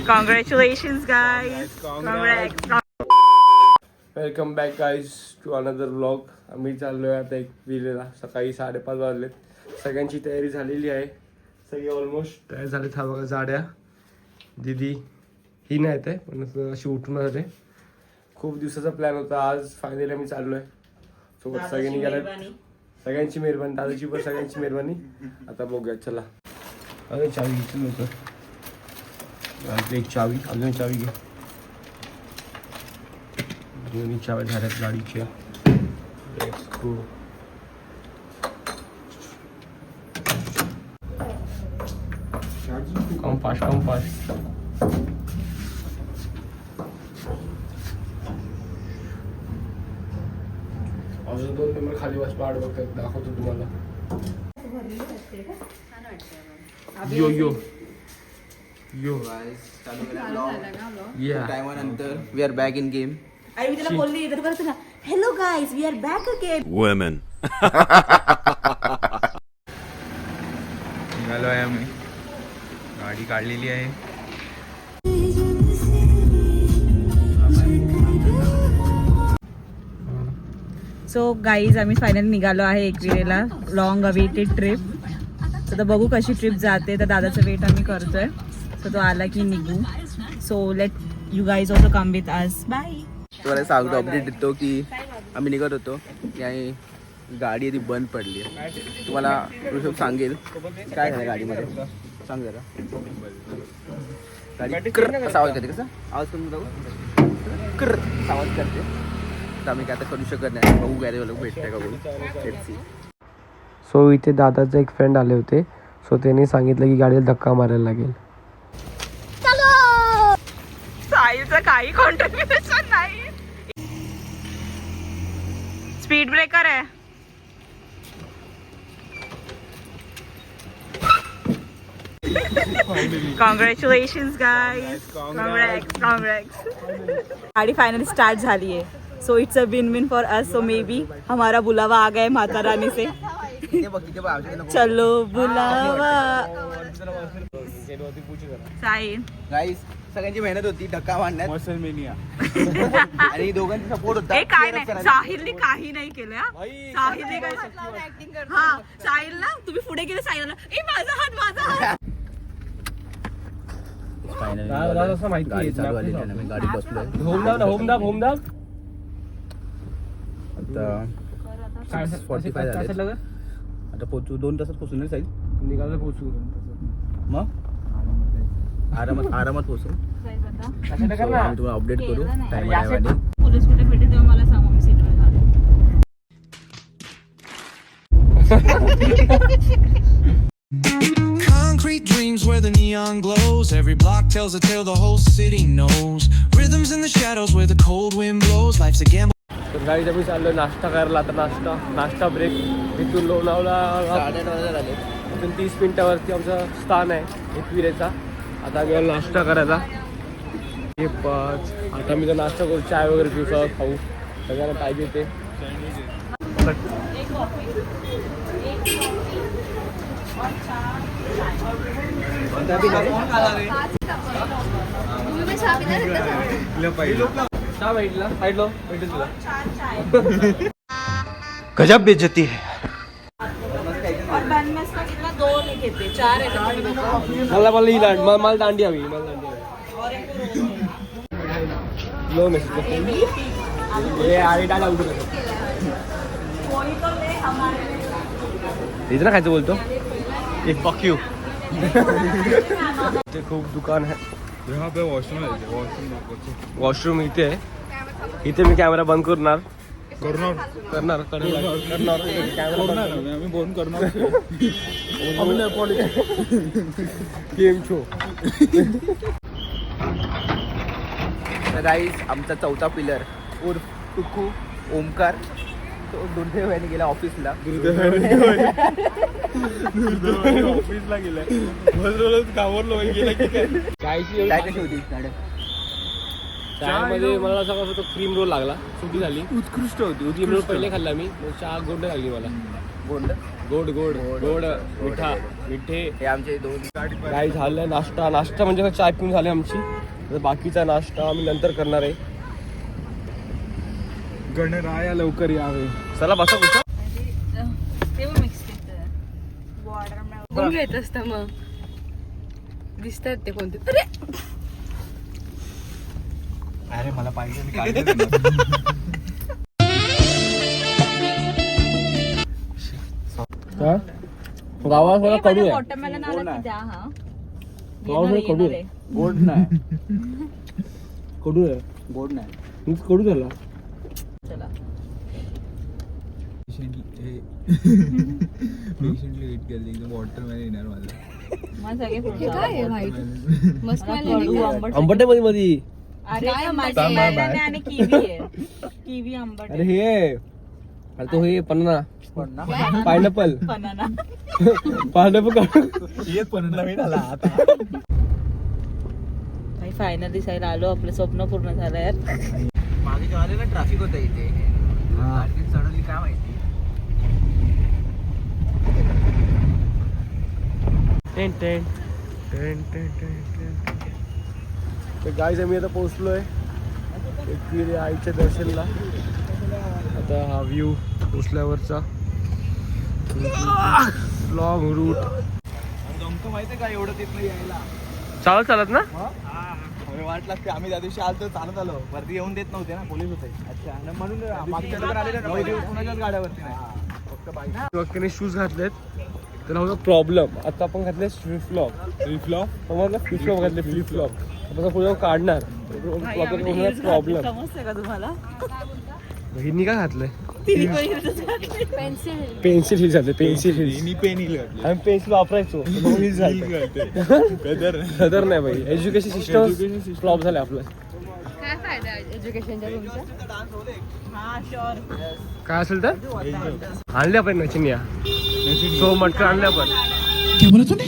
Congratulations guys. Welcome back guys to another vlog. आम्ही चाललोय आता एक विलेला. सकाळी 5:30 वाजलेत. सगळ्यांची तयारी झालेली आहे. सगळे ऑलमोस्ट तयार झालेत. हा बघा जाड्या दीदी ही नाही येते पण अशी उठून आले. खूप दिवसाचा प्लॅन होता. आज फायनली आम्ही चाललोय सोबत. सगळ्यांनी गेल्यात. सगळ्यांची मेहरबानी, दादाची पण सगळ्यांची मेहरबानी. आता बघूया चला. अरे चावी घेतली होतं. एक चावी, अजून चावी घे. दोन्ही चाव्या झाल्यात गाडीच्या. Let's go. Come fast. अजून 2 नंबर खाली वाच पाड बघतात. दाखवतो तुम्हाला. यो guys, चालू केला vlog. टाइमानंतर we are back in game. आई मी त्याला बोलली तर बरं तुला hello guys we are back again. वुमेन निघालो आहे आम्ही. गाडी काढलेली आहे. सो गाईज आम्ही फायनली निघालो आहे एकविरेला. Long awaited trip. तर बघू कशी ट्रिप जाते. तर दादाचं वेट आम्ही करतोय. सो तो आला की निघू. So let you guys also come with us. Bye. तुम्हाला सांगतो, अपडेट देतो की आम्ही निघत होतो की गाडी ती बंद पडली आहे. तुम्हाला ऋषभ सांगेल काय झालं गाडीमध्ये. सांग जरा. गाडी कसा आवाज करते. कसा आवाज करून जाऊ कर आवाज करते. तर आम्ही काय आता करू शकत नाही. बघू गॅरेज भेटतंय का बघू. सो इथे दादाचे एक फ्रेंड आले होते. सो त्यांनी सांगितलं की गाडीला धक्का मारायला लागेल. साहिलचं काही कॉन्ट्रीब्युशन नाही. स्पीड ब्रेकर आहे. Congratulations guys. कॉन्ग्रॅट्स. गाडी फायनली स्टार्ट झाली आहे. So it's a win win for us. So maybe हमारा बुलावा आ गया माता रानी से. चलो बुलावा. साहिल गाईस सगळ्यांची मेहनत होती धक्का मारण्यात. आणि दोघांचा सपोर्ट होता. हे काय नाही. साहिलने काही नाही केलं. साहिलने काय. हा साहिल ना तुम्ही पुढे गेले. साहिलला ए माझा हात. गाडी चालू आली. गाडी बसलोय. होम दाब. आता 45 झाले. आता पोहोचू 2 तासात पोहोचू नाही साईज. निघायला पोहोचू. मग आरामात पोहोचू. आम्ही तुम्हाला अपडेट करू टाइम. पोलीस कुठे भेटेल तेव्हा मला सांगा. मी सीटवर Concrete dreams where the neon glows. Every block tells a tale the whole city knows. Rhythms in the shadows where the cold wind blows. Life's a gamble. तर गाडीत आम्ही चाललोय नाश्ता करायला. आता नाश्ता ब्रेक. इथून लोणावळा अजून 30 मिनिटावरती आमचं स्थान आहे एकविरेचा. आता गेलो नाश्ता करायचा. हे 5. आता मी तर नाश्ता करू. चाय वगैरे पिऊ. खाऊ. सगळ्यांना पाहिजे ते. गजब बेइज्जती है. और बन में इसका कितना 2 नहीं घेते 4 है. मला मला दांडी हवी. लो मेसेज ये आधी डाला उठू नका. कोई तो ले हमारे. इतना खायचं बोलतो. एक फक यू. ते खूप दुकान आहे. यहाँ पे वॉशरूम है. वॉशरूम इथे आहे. इथे मी कॅमेरा बंद करणार. करणार आम्ही बंद करणार. Game show. गाईस आमचा 4था पिलर उर्फ टुकू ओमकार तो दुर्दैवाने गेला ऑफिसला. ऑफिसला गेलाय. घाबरलो गेला की काय. काय कशी होती मॅडम. चहामध्ये मला असं कसं तो क्रीम रोल लागला. सुटी झाली. उत्कृष्ट होती. क्रीम रोल पहिले खाल्ला मी. चहा गोड लागली मला. गोड गोड गोड गोड मिठा. मिठे. हे आमचे 2 काय झालं नाश्ता म्हणजे चाय पिऊन झाली आमची. तर बाकीचा नाश्ता आम्ही नंतर करणार आहे. गणराया लवकर यावे. चला बसा कुठं. कोण घेत असतं मग दिसतात ते कोणते. अरे अरे मला पाहिजे गावात मला कडू आहे. वॉटरमेलन आला की द्या हा. गावात मला कडू आहे. गोड नाही. कडू आहे. गोड नाही. मीच कडू झाला. चला पेशंटली वेट केली एकदम वॉटरमॅन येणार मला. मला सगळे fruits हे काय आहे आवडतात. व्हाईट मस्त मला नाही कडू, लागले. आंबट आंबट आहे मध्ये. अरे काय आंबट माझी आहे? banana आणि किवी आहे. किवी आंबट अरे हे अरे तो हे पन्ना पायनॅपल बनाना. पायनॅपल एक पण नवीन आला आता. फायनली दिसायला आलो. आपलं स्वप्न पूर्ण झालं यार. मागे जेव्हा ना ट्रॅफिक होतं इथे. गाडी चढवली काय माहिती. गाईज आम्ही आता पोहोचलोय एकविरी आईच्या दर्शनला. आता हा व्ह्यू पोचल्यावरचा लॉंग रूट. जमतो माहितीये का एवढं तिथनं यायला. चालत ना. वाट लागते. आम्ही त्या दिवशी आलो चालत आलो. वरती येऊन देत नव्हते ना पोलीस होते. अच्छा म्हणून मागच्या लवकर आले ना कोणाच्याच गाड्यावरती नाही. फक्त बाईक. वक्तीने शूज घातलेत त्याला होता प्रॉब्लेम. आता आपण घातले फ्लिप फ्लॉप. समजलं फ्लिप फ्लॉप घातले फ्लिप फ्लॉप. आपण पुढे काढणार प्रॉब्लेम. समजते का तुम्हाला? हिनी काय घातलंय. पेन्सिल पेन्सिल हिल झाले. पेन्सिल हिल पेन हिल घातली. आम्ही पेन्सिल वापरायचो. हिल झालं. कदर नाही भाई. एज्युकेशन सिस्टम फ्लॉप झालं आपलं. काय फायदा एज्युकेशनचा तुमचा? हा शुअर. काय असेल तर आणले आपण नचिनिया. सो मटका आणले आपण. क्या बोला तूने?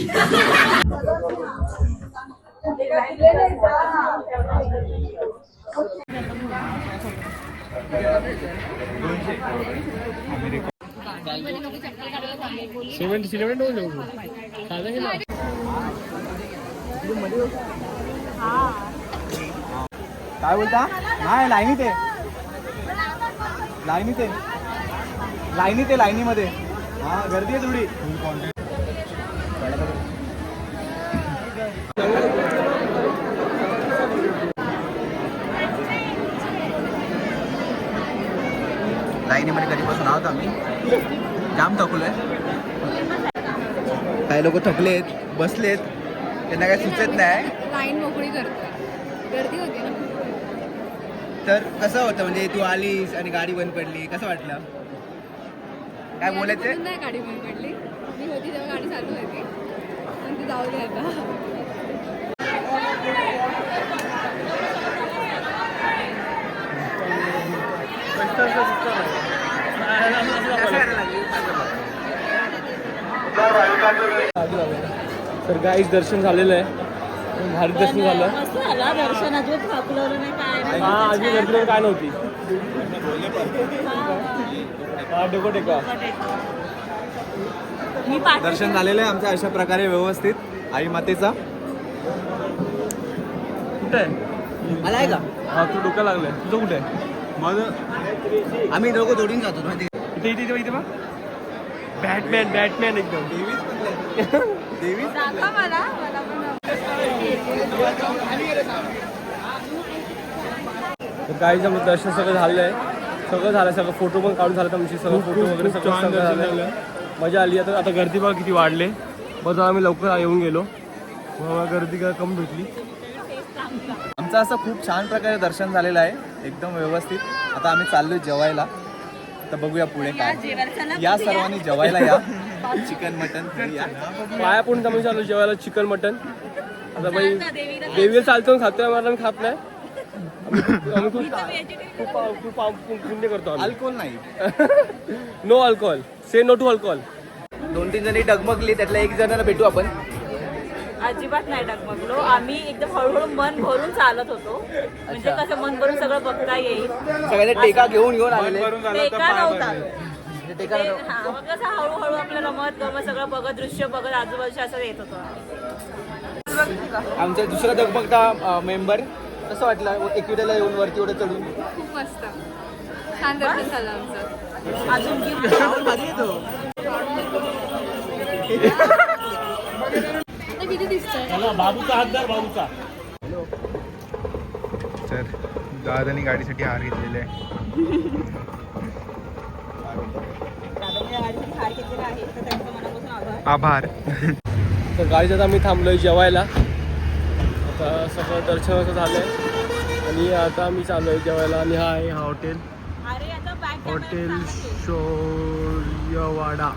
सिमेंट होऊन जाऊ. साधं हे ना. काय बोलता. नाही लाईनीत आहे. लाईनीमध्ये. हा गर्दी आहे थोडी. लाईनीमध्ये कधीपासून आहोत आम्ही. जाम थकलोय. काही लोक थकलेत बसलेत. त्यांना काही सुचत नाही. लाईन मोकळी करतोय. गर्दी होती ना. तर कसं होतं म्हणजे तू आलीस आणि गाडी बंद पडली कसं वाटलं. काय बोलायचं. म्हणून नाही गाडी बंद पडली. मी होती तेव्हा गाडी चालू होती. पण ती जाऊ दे आता. तर गाईच दर्शन झालेलं आहे. भारी दर्शन झालं. मस्त झाला दर्शन. अजिबात थाकलं नाही काय नाही. हा आधी गर्दी काय नव्हती. हा डोकं टेका. मी पाठ दर्शन झालेलं आहे आमचं अशा प्रकारे व्यवस्थित. आई मातेचा कुठे आहे. आला आहे का. हा तू डोकं लागलंय. तुझं कुठे आहे. माझं आम्ही दोघं जोडून जातो माहिती. इथे बघ. बॅटमॅन एकदम. देवी दाखवा मला पण. तर गाईचं आमचं दर्शन सगळं झालं आहे. सगळं फोटो पण काढून झालं आमची. सगळं फोटो वगैरे सगळं झालं. मजा आली. आता गर्दी बघा किती वाढले. बरं आम्ही लवकर येऊन गेलो. मग गर्दी काय कमी भेटली. आमचं असं खूप छान प्रकारे दर्शन झालेलं आहे एकदम व्यवस्थित. आता आम्ही चाललोय जेवायला. तर बघूया पुढे काय. या सर्वांनी जेवायला या. चिकन मटन पाया पण आम्ही चाललो जेवायला चिकन मटन. आता बाई देवीला चालतो खातोय. मला खात नाही. आम्ही खूप पुण्य करतो. अल्कोहोल नाही. No alcohol. Say no to alcohol. 2-3 जणी डगमगली. त्यातल्या एक जणाला भेटू आपण. अजिबात नाही डगमगलो. आम्ही एकदम हळूहळू मन भरून चालत होतो. म्हणजे कसं मन भरून सगळं बघता येईल. सगळ्यांना टेका घेऊन आलेले. टेका नव्हता. ते करा तो. हा, मग कसं हळूहळू आपलं रमत गमत सगळं बघत दृश्य बघत आजूबाजूच्या असं येत होतं. आमचा दुसरा धगबगता मेंबर कसं वाटलं एकविरेला येऊन वरती एवढं चढून? खूप मस्त छान दर्शन झालं आमचं. अजून गिफ्ट आता किती दिसतंय? तर दादानी गाडीसाठी हार घेतलेले आहे. आभार. तर गाडीत आता आम्ही थांबलोय जेवायला. आता सगळं दर्शन असं झालंय आणि आता आम्ही चालू आहे जेवायला. आणि हा आहे हा हॉटेल हॉटेल शौर्यवाडा.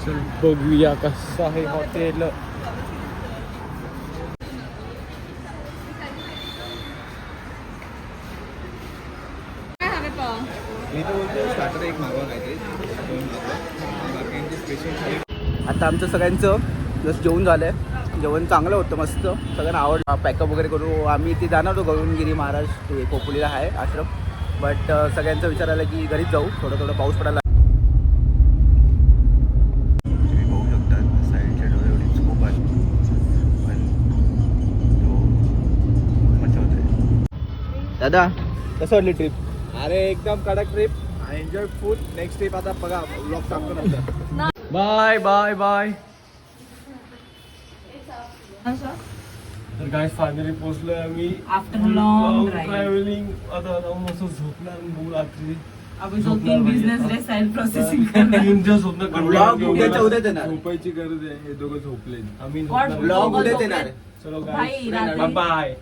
चल बघूया कसं आहे हॉटेल. काय हवे पाव? मी तर बोलतो स्टार्टर एक मागवा काहीतरी बाकी स्पेशल थाळी. आता आमचं सगळ्यांचं जस्ट जेवण झालंय. जेवण चांगलं होतं मस्त सगळ्यांना आवडलं. पॅकअप वगैरे करू आम्ही ते जाणार होतो गगनगिरी महाराज ते खोपोलीला आहे आश्रम. बट सगळ्यांचा विचार आला की घरीच जाऊ. थोडं पाऊस पडायला. तुम्ही बघू शकता साईडच्या डोळे एवढी स्कोप आहे पण तो मजा होते. दादा कसं वाटली ट्रिप? अरे एकदम कडक trip. I enjoy food. Next trip आता बघा ब्लॉग टाकतो नंतर. Bye bye bye. तर काय फायनली पोहोचलोय आम्ही आफ्टर लॉंग ट्रॅव्हलिंग. आता मस्त झोपणार मग रात्री. आपण 2-3 business day side processing Vlog उद्याच्या उद्याच येणार. झोपायची गरज आहे. हे दोघं झोपले. आम्ही What? ब्लॉग उद्याच येणार. चलो भाई, गाइस रात्री- बाय.